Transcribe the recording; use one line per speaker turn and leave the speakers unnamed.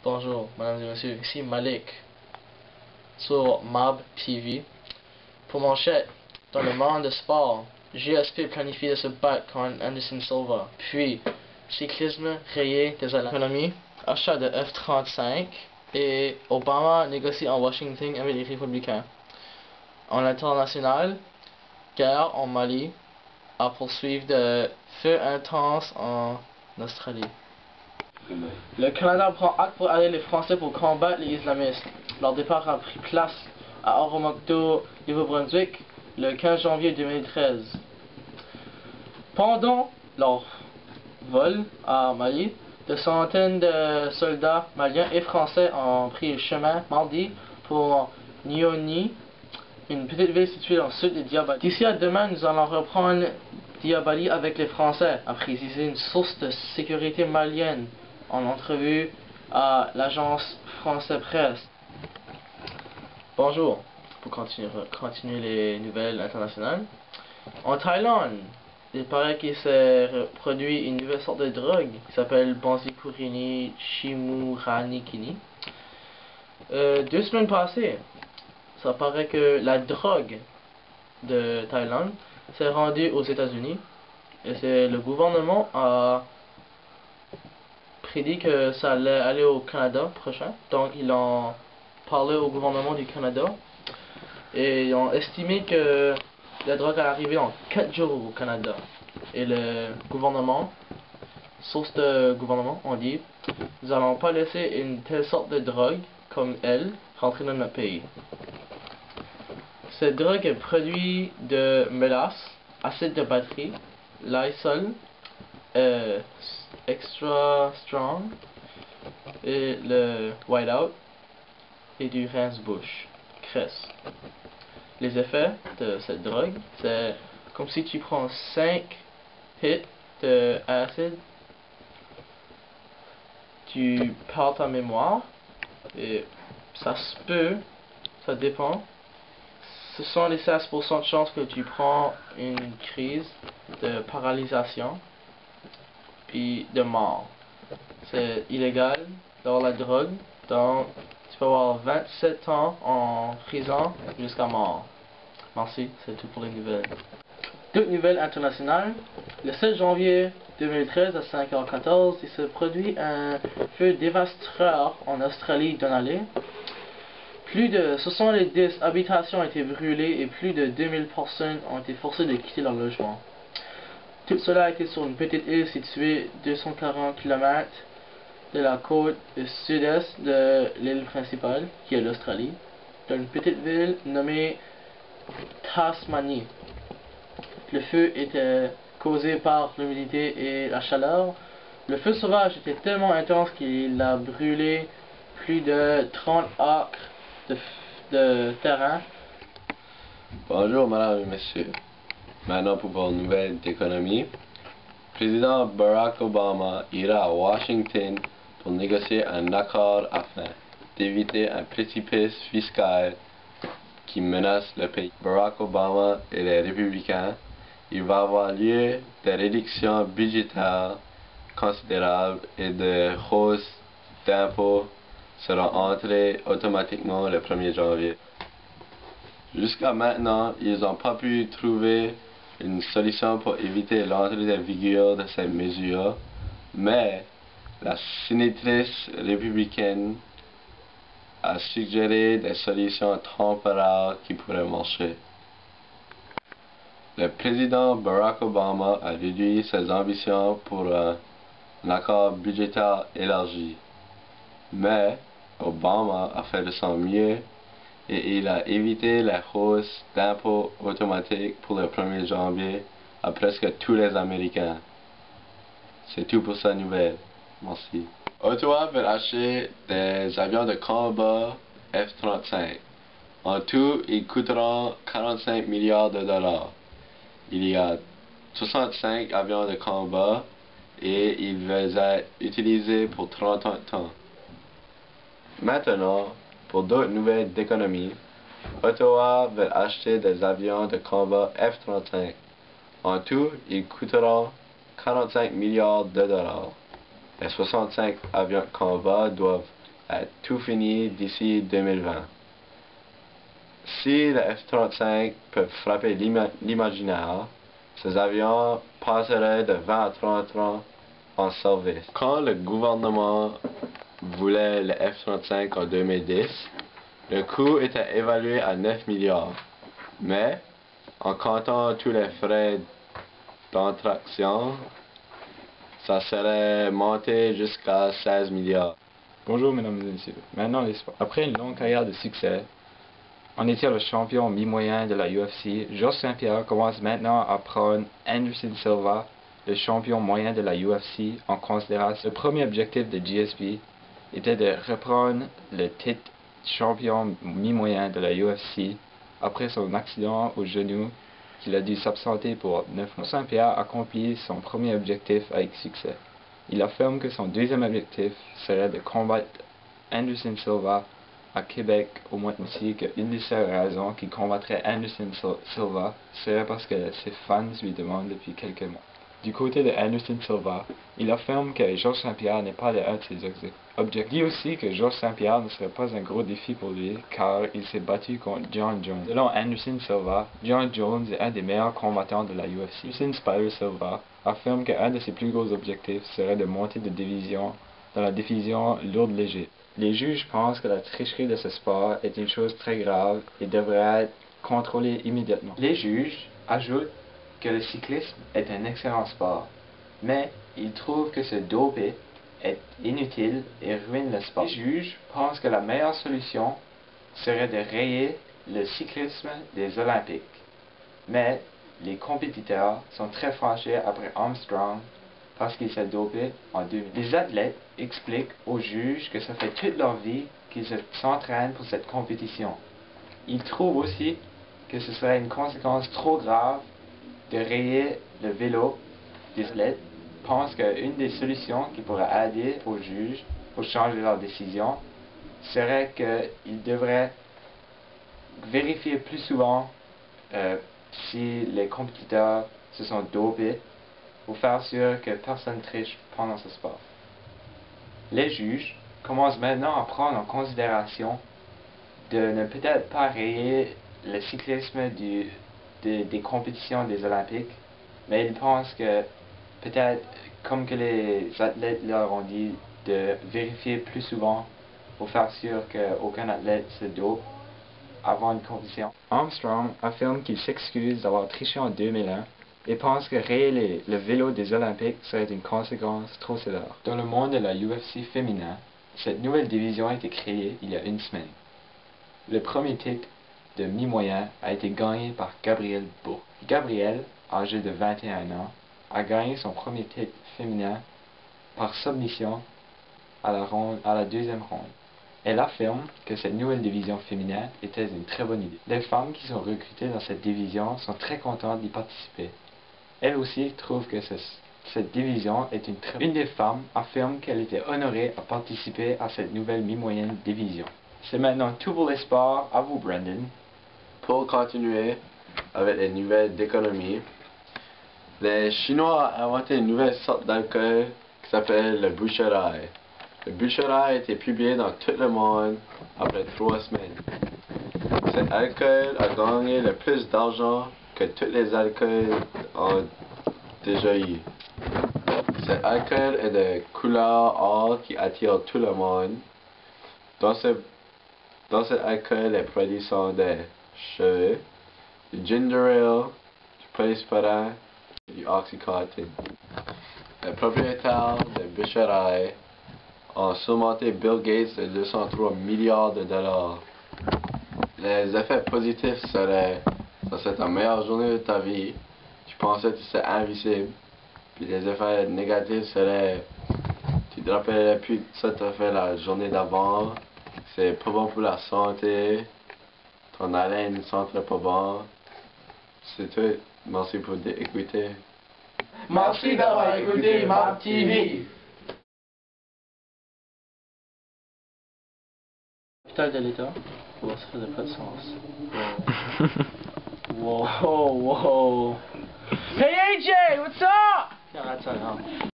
Bonjour, mesdames et messieurs, ici Malik sur Mob TV. Pour manchette, dans le monde de sport, GSP planifie de se battre contre Anderson Silva. Puis, cyclisme rayé des économies, achat de F-35 et Obama négocie en Washington avec les républicains. En international, guerre en Mali, à poursuivre de feu intense en Australie. Le Canada prend acte pour aider les Français pour combattre les islamistes. Leur départ a pris place à Oromocto, Nouveau-Brunswick, le 15 janvier 2013. Pendant leur vol à Mali, de centaines de soldats maliens et français ont pris le chemin mardi pour Nioni, une petite ville située dans le sud de Diabali. D'ici à demain, nous allons reprendre Diabali avec les Français, a précisé une source de sécurité malienne en entrevue à l'agence France Presse. Bonjour, pour continuer les nouvelles internationales. En Thaïlande, il paraît qu'il s'est produit une nouvelle sorte de drogue qui s'appelle Benzykurini Chimuranikini. 2 semaines passées, ça paraît que la drogue de Thaïlande s'est rendue aux États-Unis et c'est le gouvernement a prédit que ça allait aller au Canada prochain. Donc ils ont parlé au gouvernement du Canada et ils ont estimé que la drogue allait arriver en 4 jours au Canada. Et le gouvernement, source de gouvernement, on dit: nous allons pas laisser une telle sorte de drogue comme elle rentrer dans notre pays. Cette drogue est produite de mélasse, acide de batterie, Lysol, Extra Strong et le Whiteout et du rince-bouche, Cress. Les effets de cette drogue, c'est comme si tu prends 5 hits de acide, tu perds ta mémoire et ça se peut, ça dépend. Ce sont les 16% de chances que tu prends une crise de paralysation puis de mort. C'est illégal dans la drogue, donc tu peux avoir 27 ans en prison jusqu'à mort. Merci, c'est tout pour les nouvelles. D'autres nouvelles internationales. Le 7 janvier 2013 à 5h14, il se produit un feu dévastateur en Australie Denali. Plus de 70 habitations ont été brûlées et plus de 2000 personnes ont été forcées de quitter leur logement. Tout cela a été sur une petite île située 240 km de la côte sud-est de l'île principale, qui est l'Australie, dans une petite ville nommée Tasmanie. Le feu était causé par l'humidité et la chaleur. Le feu sauvage était tellement intense qu'il a brûlé plus de 30 acres de terrain.
Bonjour madame et messieurs. Maintenant pour vos nouvelles d'économie. Président Barack Obama ira à Washington pour négocier un accord afin d'éviter un précipice fiscal qui menace le pays. Barack Obama et les républicains, il va avoir lieu des réductions budgétaires considérables et de hausses d'impôts seront entrées automatiquement le 1er janvier. Jusqu'à maintenant, ils n'ont pas pu trouver une solution pour éviter l'entrée en vigueur de ces mesures, mais la sénatrice républicaine a suggéré des solutions temporaires qui pourraient marcher. Le président Barack Obama a réduit ses ambitions pour un accord budgétaire élargi, mais Obama a fait de son mieux et il a évité la hausse d'impôts automatiques pour le 1er janvier à presque tous les Américains. C'est tout pour sa nouvelle. Merci. Ottawa veut acheter des avions de combat F-35. En tout, ils coûteront 45 milliards de dollars. Il y a 65 avions de combat et ils veulent être utilisés pour 30 ans. Maintenant, pour d'autres nouvelles d'économie, Ottawa veut acheter des avions de combat F-35. En tout, ils coûteront 45 milliards de dollars. Les 65 avions de combat doivent à tout finir d'ici 2020. Si les F-35 peuvent frapper l'imaginaire, ces avions passeraient de 20 à 30 ans en service. Quand le gouvernement voulait les F-35 en 2010, le coût était évalué à 9 milliards. Mais, en comptant tous les frais d'attraction, ça serait monté jusqu'à 16 milliards.
Bonjour mesdames et messieurs. Maintenant l'espoir. Après une longue carrière de succès, en étant le champion mi-moyen de la UFC, Georges Saint-Pierre commence maintenant à prendre Anderson Silva, le champion moyen de la UFC, en considération. Le premier objectif de GSP était de reprendre le titre champion mi-moyen de la UFC après son accident au genou qu'il a dû s'absenter pour 9 mois. Saint-Pierre accomplit son premier objectif avec succès. Il affirme que son deuxième objectif serait de combattre Anderson Silva à Québec au mois de mai, qu'une des seules raisons qu'il combattrait Anderson Silva serait parce que ses fans lui demandent depuis quelques mois. Du côté de Anderson Silva, il affirme que Georges Saint-Pierre n'est pas l'un de ses objectifs. Il dit aussi que Georges Saint-Pierre ne serait pas un gros défi pour lui car il s'est battu contre John Jones. Selon Anderson Silva, John Jones est un des meilleurs combattants de la UFC. Anderson Spider Silva affirme qu'un de ses plus gros objectifs serait de monter de division dans la division lourde léger. Les juges pensent que la tricherie de ce sport est une chose très grave et devrait être contrôlée immédiatement. Les juges ajoutent que le cyclisme est un excellent sport, mais ils trouvent que se doper est inutile et ruine le sport. Les juges pensent que la meilleure solution serait de rayer le cyclisme des Olympiques, mais les compétiteurs sont très fâchés après Armstrong parce qu'il s'est dopé en 2000. Les athlètes expliquent aux juges que ça fait toute leur vie qu'ils s'entraînent pour cette compétition. Ils trouvent aussi que ce serait une conséquence trop grave de rayer le vélo. Les athlètes pensent qu'une des solutions qui pourrait aider aux juges pour changer leur décision serait qu'ils devraient vérifier plus souvent si les compétiteurs se sont dopés pour faire sûr que personne triche pendant ce sport. Les juges commencent maintenant à prendre en considération de ne peut-être pas rayer le cyclisme des compétitions des Olympiques, mais ils pensent que peut-être, comme que les athlètes leur ont dit, de vérifier plus souvent pour faire sûr qu'aucun athlète se dope avant une compétition. Armstrong affirme qu'il s'excuse d'avoir triché en 2001 et pense que rayer le vélo des Olympiques serait une conséquence trop sévère. Dans le monde de la UFC féminin, cette nouvelle division a été créée il y a une semaine. Le premier titre de mi-moyen a été gagné par Gabrielle Bourque. Gabrielle, âgée de 21 ans, a gagné son premier titre féminin par submission à la deuxième ronde. Elle affirme que cette nouvelle division féminine était une très bonne idée. Les femmes qui sont recrutées dans cette division sont très contentes d'y participer. Elle aussi trouve que cette division est une très bonne. Une des femmes affirme qu'elle était honorée à participer à cette nouvelle mi-moyenne division. C'est maintenant tout pour les sports. À vous, Brandon.
Pour continuer avec les nouvelles d'économie, les Chinois ont inventé une nouvelle sorte d'alcool qui s'appelle le Boucherai. Le Boucherai a été publié dans tout le monde après 3 semaines. Cet alcool a gagné le plus d'argent que tous les alcools ont déjà eu. Cet alcool est de couleur or qui attire tout le monde. Dans cet alcool, les produits sont des cheveux, du ginger ale, du polysporin et du oxycontin. Les propriétaires de Boucherai ont surmonté Bill Gates de 203 milliards de dollars. Les effets positifs seraient: ça serait ta meilleure journée de ta vie, tu pensais que tu serais invisible. Puis les effets négatifs seraient: tu te rappellerais plus que ça t'a fait la journée d'avant, c'est pas bon pour la santé, ton haleine ne sentirait pas bon. C'est tout. Merci pour écouter.
Merci d'avoir écouté Mob TV. Capitale de l'État. Oh, ça faisait pas de sens. Wow. Wow. Hey AJ, what's up? Arrête ça, non.